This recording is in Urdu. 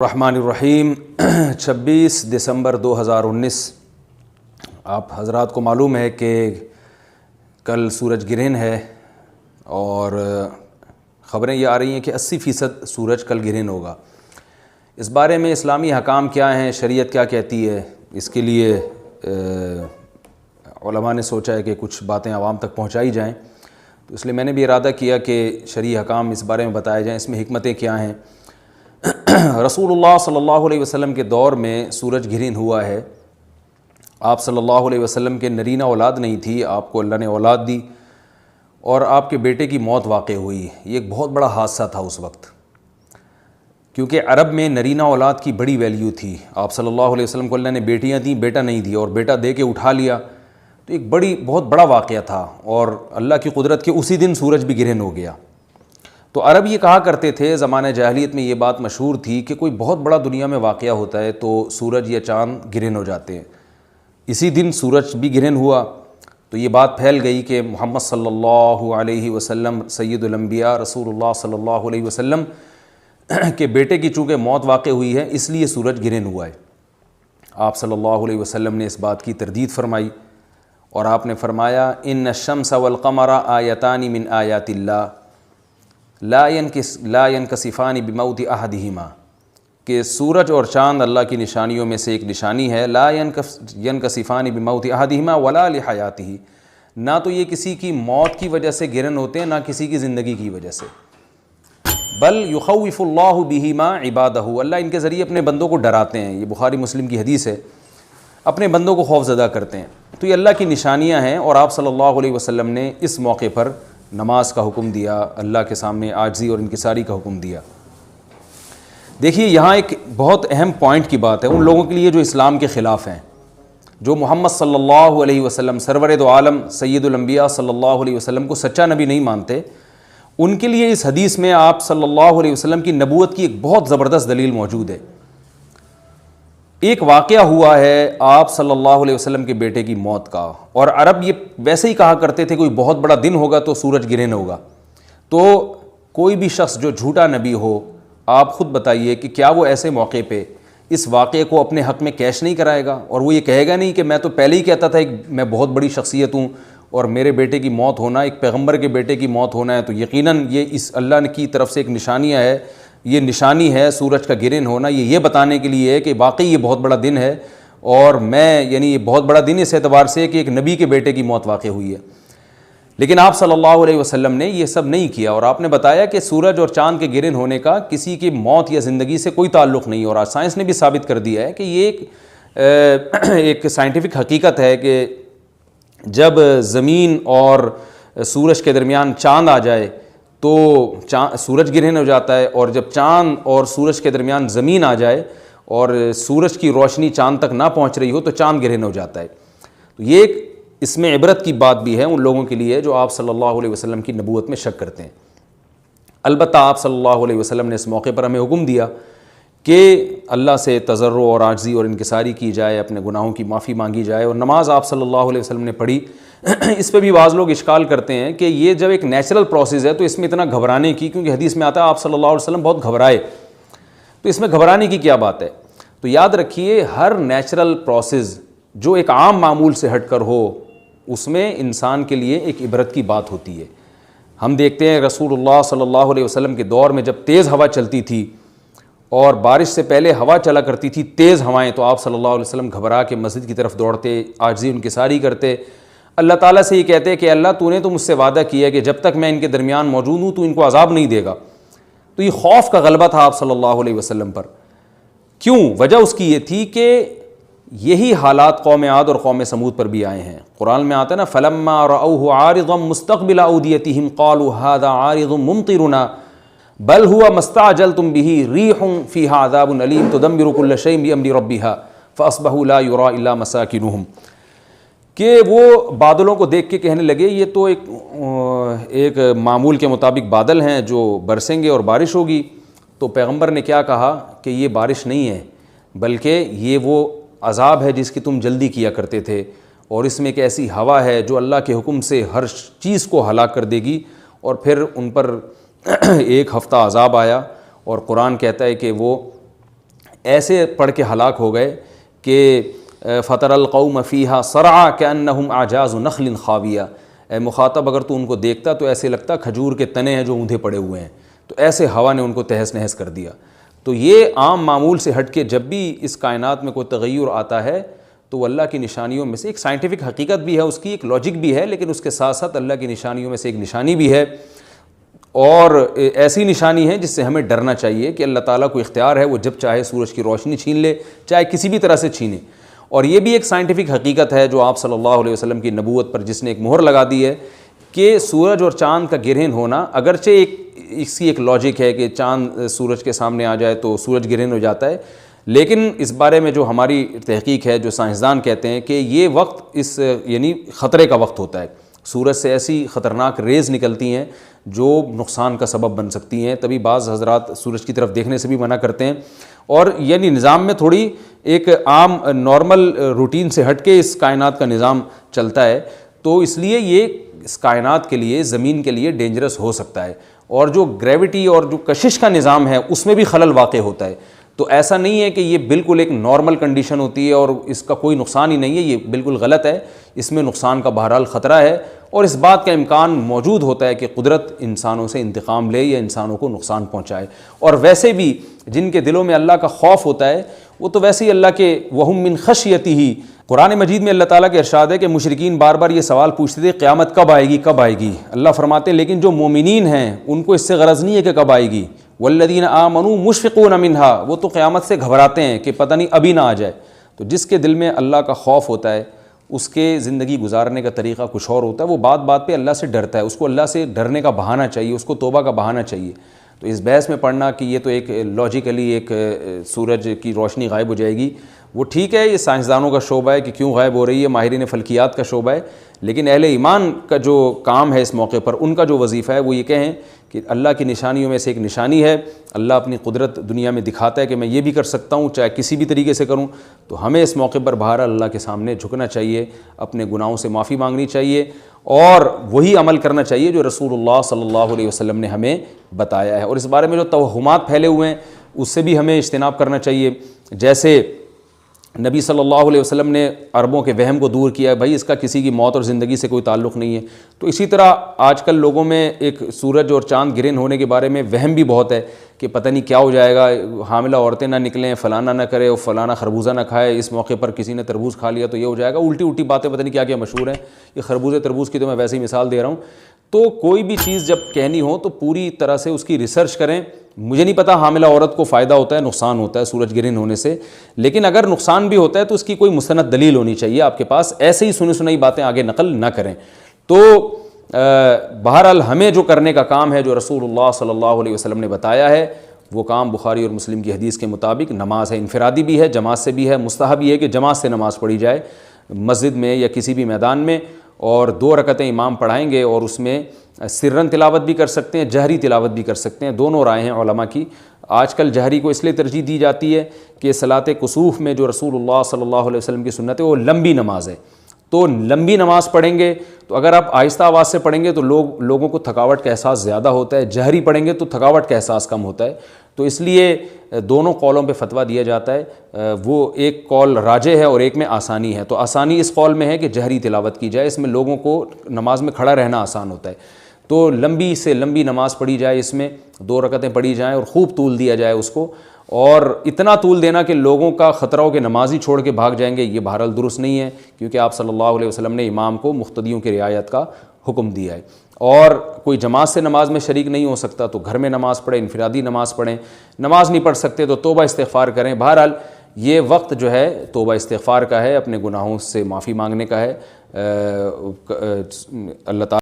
الرحمن الرحیم 26 دسمبر 2019 آپ حضرات کو معلوم ہے کہ کل سورج گرہن ہے اور خبریں یہ آ رہی ہیں کہ 80% سورج کل گرہن ہوگا۔ اس بارے میں اسلامی حکام کیا ہیں، شریعت کیا کہتی ہے، اس کے لیے علماء نے سوچا ہے کہ کچھ باتیں عوام تک پہنچائی جائیں، تو اس لیے میں نے بھی ارادہ کیا کہ شرعی حکام اس بارے میں بتائے جائیں، اس میں حکمتیں کیا ہیں۔ رسول اللہ صلی اللہ علیہ وسلم کے دور میں سورج گرہن ہوا ہے۔ آپ صلی اللہ علیہ وسلم کے نرینہ اولاد نہیں تھی، آپ کو اللہ نے اولاد دی اور آپ کے بیٹے کی موت واقع ہوئی۔ یہ ایک بہت بڑا حادثہ تھا اس وقت، کیونکہ عرب میں نرینہ اولاد کی بڑی ویلیو تھی۔ آپ صلی اللہ علیہ وسلم کو اللہ نے بیٹیاں دیں، بیٹا نہیں دیا، اور بیٹا دے کے اٹھا لیا، تو ایک بہت بڑا واقعہ تھا، اور اللہ کی قدرت کے اسی دن سورج بھی گرہن ہو گیا۔ تو عرب یہ کہا کرتے تھے، زمانہ جاہلیت میں یہ بات مشہور تھی کہ کوئی بہت بڑا دنیا میں واقعہ ہوتا ہے تو سورج یا چاند گرہن ہو جاتے ہیں۔ اسی دن سورج بھی گرہن ہوا تو یہ بات پھیل گئی کہ محمد صلی اللہ علیہ وسلم سید الانبیاء رسول اللہ صلی اللہ علیہ وسلم کے بیٹے کی چونکہ موت واقع ہوئی ہے، اس لیے سورج گرہن ہوا ہے۔ آپ صلی اللہ علیہ وسلم نے اس بات کی تردید فرمائی اور آپ نے فرمایا ان الشمس والقمر آیتان من آیات اللہ لا ينکسفان بموت احدہما، کہ سورج اور چاند اللہ کی نشانیوں میں سے ایک نشانی ہے۔ لا ينکسفان بموت احدہما ولا لحیاتہ، نہ تو یہ کسی کی موت کی وجہ سے گرہن ہوتے ہیں، نہ کسی کی زندگی کی وجہ سے، بل یخوف اللہ بہما عبادہ، اللہ ان کے ذریعے اپنے بندوں کو ڈراتے ہیں۔ یہ بخاری مسلم کی حدیث ہے، اپنے بندوں کو خوف زدہ کرتے ہیں۔ تو یہ اللہ کی نشانیاں ہیں، اور آپ صلی اللہ علیہ وسلم نے اس موقع پر نماز کا حکم دیا، اللہ کے سامنے عاجزی اور انکساری کا حکم دیا۔ دیکھیے یہاں ایک بہت اہم پوائنٹ کی بات ہے ان لوگوں کے لیے جو اسلام کے خلاف ہیں، جو محمد صلی اللہ علیہ وسلم سرور دو عالم سید الانبیاء صلی اللہ علیہ وسلم کو سچا نبی نہیں مانتے۔ ان کے لیے اس حدیث میں آپ صلی اللہ علیہ وسلم کی نبوت کی ایک بہت زبردست دلیل موجود ہے۔ ایک واقعہ ہوا ہے آپ صلی اللہ علیہ وسلم کے بیٹے کی موت کا، اور عرب یہ ویسے ہی کہا کرتے تھے کوئی بہت بڑا دن ہوگا تو سورج گرہن ہوگا۔ تو کوئی بھی شخص جو جھوٹا نبی ہو، آپ خود بتائیے کہ کیا وہ ایسے موقع پہ اس واقعے کو اپنے حق میں کیش نہیں کرائے گا، اور وہ یہ کہے گا نہیں کہ میں تو پہلے ہی کہتا تھا میں بہت بڑی شخصیت ہوں، اور میرے بیٹے کی موت ہونا، ایک پیغمبر کے بیٹے کی موت ہونا ہے تو یقیناً یہ اس اللہ کی طرف سے ایک نشانیاں ہے، یہ نشانی ہے سورج کا گرہن ہونا، یہ بتانے کے لیے ہے کہ واقعی یہ بہت بڑا دن ہے، اور یہ بہت بڑا دن اس اعتبار سے کہ ایک نبی کے بیٹے کی موت واقع ہوئی ہے۔ لیکن آپ صلی اللہ علیہ وسلم نے یہ سب نہیں کیا، اور آپ نے بتایا کہ سورج اور چاند کے گرہن ہونے کا کسی کی موت یا زندگی سے کوئی تعلق نہیں، اور آج سائنس نے بھی ثابت کر دیا ہے کہ یہ ایک سائنٹیفک حقیقت ہے کہ جب زمین اور سورج کے درمیان چاند آ جائے تو سورج گرہن ہو جاتا ہے، اور جب چاند اور سورج کے درمیان زمین آ جائے اور سورج کی روشنی چاند تک نہ پہنچ رہی ہو تو چاند گرہن ہو جاتا ہے۔ تو یہ ایک اس میں عبرت کی بات بھی ہے ان لوگوں کے لیے جو آپ صلی اللہ علیہ وسلم کی نبوت میں شک کرتے ہیں۔ البتہ آپ صلی اللہ علیہ وسلم نے اس موقع پر ہمیں حکم دیا کہ اللہ سے تضرع اور عاجزی اور انکساری کی جائے، اپنے گناہوں کی معافی مانگی جائے، اور نماز آپ صلی اللہ علیہ وسلم نے پڑھی۔ اس پہ بھی بعض لوگ اشکال کرتے ہیں کہ یہ جب ایک نیچرل پروسیس ہے تو اس میں اتنا گھبرانے کی، کیونکہ حدیث میں آتا ہے آپ صلی اللہ علیہ وسلم بہت گھبرائے، تو اس میں گھبرانے کی کیا بات ہے؟ تو یاد رکھیے ہر نیچرل پروسیس جو ایک عام معمول سے ہٹ کر ہو، اس میں انسان کے لیے ایک عبرت کی بات ہوتی ہے۔ ہم دیکھتے ہیں رسول اللہ صلی اللہ علیہ وسلم کے دور میں جب تیز ہوا چلتی تھی اور بارش سے پہلے ہوا چلا کرتی تھی تیز ہوائیں، تو آپ صلی اللہ علیہ وسلم گھبرا کے مسجد کی طرف دوڑتے، عاجزی انکساری کرتے، اللہ تعالیٰ سے یہ کہتے کہ اللہ تو نے تو مجھ سے وعدہ کیا ہے کہ جب تک میں ان کے درمیان موجود ہوں تو ان کو عذاب نہیں دے گا۔ تو یہ خوف کا غلبہ تھا آپ صلی اللہ علیہ وسلم پر۔ کیوں؟ وجہ اس کی یہ تھی کہ یہی حالات قوم عاد اور قوم سمود پر بھی آئے ہیں۔ قرآن میں آتا ہے نا فَلَمَّا رَأَوْهُ عَارِضًا مُسْتَقْبِلَ أَوْدِيَتِهِمْ قَالُوا هَذَا عَارِضٌ مُمْطِرُنَا بَلْ هُوَ مَا اسْتَعْجَلْتُمْ بِهِ رِيحٌ فِيهَا عَذَابٌ أَلِيمٌ تُدَمِّرُ كُلَّ شَيْءٍ بِأَمْرِ رَبِّهَا فَأَصْبَحُوا لَا يُرَىٰ إِلَّا مَسَاكِنُهُمْ، کہ وہ بادلوں کو دیکھ کے کہنے لگے یہ تو ایک معمول کے مطابق بادل ہیں جو برسیں گے اور بارش ہوگی۔ تو پیغمبر نے کیا کہا کہ یہ بارش نہیں ہے بلکہ یہ وہ عذاب ہے جس کی تم جلدی کیا کرتے تھے، اور اس میں ایک ایسی ہوا ہے جو اللہ کے حکم سے ہر چیز کو ہلاک کر دے گی۔ اور پھر ان پر ایک ہفتہ عذاب آیا، اور قرآن کہتا ہے کہ وہ ایسے پڑھ کے ہلاک ہو گئے کہ فَتَرَى الْقَوْمَ فِيهَا صَرْعَىٰ كَأَنَّهُمْ أَعْجَازُ نَخْلٍ خَاوِيَةٍ، اے مخاطب اگر تو ان کو دیکھتا تو ایسے لگتا کھجور کے تنے ہیں جو اوندھے پڑے ہوئے ہیں، تو ایسے ہوا نے ان کو تہس نہس کر دیا۔ تو یہ عام معمول سے ہٹ کے جب بھی اس کائنات میں کوئی تغیر آتا ہے تو وہ اللہ کی نشانیوں میں سے ایک سائنٹیفک حقیقت بھی ہے، اس کی ایک لاجک بھی ہے، لیکن اس کے ساتھ ساتھ اللہ کی نشانیوں میں سے ایک نشانی بھی ہے، اور ایسی نشانی ہے جس سے ہمیں ڈرنا چاہیے کہ اللہ تعالیٰ کو اختیار ہے، وہ جب چاہے سورج کی روشنی چھین لے، چاہے کسی بھی طرح سے چھینے۔ اور یہ بھی ایک سائنٹیفک حقیقت ہے جو آپ صلی اللہ علیہ وسلم کی نبوت پر جس نے ایک مہر لگا دی ہے کہ سورج اور چاند کا گرہن ہونا، اگرچہ اس کی ایک لاجک ہے کہ چاند سورج کے سامنے آ جائے تو سورج گرہن ہو جاتا ہے، لیکن اس بارے میں جو ہماری تحقیق ہے، جو سائنسدان کہتے ہیں کہ یہ وقت یعنی خطرے کا وقت ہوتا ہے، سورج سے ایسی خطرناک ریز نکلتی ہیں جو نقصان کا سبب بن سکتی ہیں، تبھی بعض حضرات سورج کی طرف دیکھنے سے بھی منع کرتے ہیں، اور یعنی نظام میں تھوڑی ایک عام نارمل روٹین سے ہٹ کے اس کائنات کا نظام چلتا ہے، تو اس لیے یہ اس کائنات کے لیے، زمین کے لیے ڈینجرس ہو سکتا ہے، اور جو گریوٹی اور جو کشش کا نظام ہے اس میں بھی خلل واقع ہوتا ہے۔ تو ایسا نہیں ہے کہ یہ بالکل ایک نارمل کنڈیشن ہوتی ہے اور اس کا کوئی نقصان ہی نہیں ہے، یہ بالکل غلط ہے، اس میں نقصان کا بہرحال خطرہ ہے، اور اس بات کا امکان موجود ہوتا ہے کہ قدرت انسانوں سے انتقام لے یا انسانوں کو نقصان پہنچائے۔ اور ویسے بھی جن کے دلوں میں اللہ کا خوف ہوتا ہے وہ تو ویسے ہی اللہ کے وَهُم مِّن خَشْيَتِهِ، قرآن مجید میں اللہ تعالیٰ کے ارشاد ہے کہ مشرکین بار بار یہ سوال پوچھتے تھے قیامت کب آئے گی کب آئے گی، اللہ فرماتے ہیں لیکن جو مومنین ہیں ان کو اس سے غرض نہیں ہے کہ کب آئے گی، والذین آمنوا مشفقون منہا، وہ تو قیامت سے گھبراتے ہیں کہ پتہ نہیں ابھی نہ آ جائے۔ تو جس کے دل میں اللہ کا خوف ہوتا ہے اس کے زندگی گزارنے کا طریقہ کچھ اور ہوتا ہے، وہ بات بات پہ اللہ سے ڈرتا ہے، اس کو اللہ سے ڈرنے کا بہانہ چاہیے، اس کو توبہ کا بہانہ چاہیے۔ تو اس بحث میں پڑھنا کہ یہ تو ایک لاجیکلی ایک سورج کی روشنی غائب ہو جائے گی، وہ ٹھیک ہے، یہ سائنسدانوں کا شعبہ ہے کہ کیوں غائب ہو رہی ہے، ماہرین فلکیات کا شعبہ ہے، لیکن اہل ایمان کا جو کام ہے اس موقع پر، ان کا جو وظیفہ ہے وہ یہ کہیں کہ اللہ کی نشانیوں میں سے ایک نشانی ہے، اللہ اپنی قدرت دنیا میں دکھاتا ہے کہ میں یہ بھی کر سکتا ہوں چاہے کسی بھی طریقے سے کروں، تو ہمیں اس موقع پر بہرحال اللہ کے سامنے جھکنا چاہیے، اپنے گناہوں سے معافی مانگنی چاہیے، اور وہی عمل کرنا چاہیے جو رسول اللہ صلی اللہ علیہ وسلم نے ہمیں بتایا ہے۔ اور اس بارے میں جو توہمات پھیلے ہوئے ہیں اس سے بھی ہمیں اجتناب کرنا چاہیے، جیسے نبی صلی اللہ علیہ وسلم نے عربوں کے وہم کو دور کیا ہے، بھائی اس کا کسی کی موت اور زندگی سے کوئی تعلق نہیں ہے، تو اسی طرح آج کل لوگوں میں ایک سورج اور چاند گرہن ہونے کے بارے میں وہم بھی بہت ہے کہ پتہ نہیں کیا ہو جائے گا، حاملہ عورتیں نہ نکلیں، فلانا نہ کرے، اور فلانا خربوزہ نہ کھائے، اس موقع پر کسی نے تربوز کھا لیا تو یہ ہو جائے گا، الٹی الٹی باتیں پتہ نہیں کیا کیا مشہور ہیں، یہ خربوزے تربوز کی تو میں ویسے ہی مثال دے رہا ہوں۔ تو کوئی بھی چیز جب کہنی ہو تو پوری طرح سے اس کی ریسرچ کریں۔ مجھے نہیں پتا حاملہ عورت کو فائدہ ہوتا ہے نقصان ہوتا ہے سورج گرہن ہونے سے، لیکن اگر نقصان بھی ہوتا ہے تو اس کی کوئی مستند دلیل ہونی چاہیے آپ کے پاس، ایسے ہی سنی سنائی باتیں آگے نقل نہ کریں۔ تو بہرحال ہمیں جو کرنے کا کام ہے، جو رسول اللہ صلی اللہ علیہ وسلم نے بتایا ہے، وہ کام بخاری اور مسلم کی حدیث کے مطابق نماز ہے، انفرادی بھی ہے، جماعت سے بھی ہے، مستحب یہ ہے کہ جماعت سے نماز پڑھی جائے مسجد میں یا کسی بھی میدان میں، اور 2 رکعتیں امام پڑھائیں گے، اور اس میں سرن تلاوت بھی کر سکتے ہیں، جہری تلاوت بھی کر سکتے ہیں، دونوں رائے ہیں علماء کی۔ آج کل جہری کو اس لیے ترجیح دی جاتی ہے کہ صلاۃ کسوف میں جو رسول اللہ صلی اللہ علیہ وسلم کی سنت ہے وہ لمبی نماز ہے، تو لمبی نماز پڑھیں گے تو اگر آپ آہستہ آواز سے پڑھیں گے تو لوگوں کو تھکاوٹ کا احساس زیادہ ہوتا ہے، جہری پڑھیں گے تو تھکاوٹ کا احساس کم ہوتا ہے، تو اس لیے دونوں قولوں پہ فتویٰ دیا جاتا ہے، وہ ایک قول راجح ہے اور ایک میں آسانی ہے، تو آسانی اس قول میں ہے کہ جہری تلاوت کی جائے، اس میں لوگوں کو نماز میں کھڑا رہنا آسان ہوتا ہے، تو لمبی سے لمبی نماز پڑھی جائے، اس میں 2 رکعتیں پڑھی جائیں اور خوب طول دیا جائے اس کو، اور اتنا طول دینا کہ لوگوں کا خطرہ ہو کہ نمازی چھوڑ کے بھاگ جائیں گے، یہ بہرحال درست نہیں ہے، کیونکہ آپ صلی اللہ علیہ وسلم نے امام کو مقتدیوں کی رعایت کا حکم دیا ہے۔ اور کوئی جماعت سے نماز میں شریک نہیں ہو سکتا تو گھر میں نماز پڑھیں، انفرادی نماز پڑھیں، نماز نہیں پڑھ سکتے تو توبہ استغفار کریں۔ بہرحال یہ وقت جو ہے توبہ استغفار کا ہے، اپنے گناہوں سے معافی مانگنے کا ہے، اللہ تعالیٰ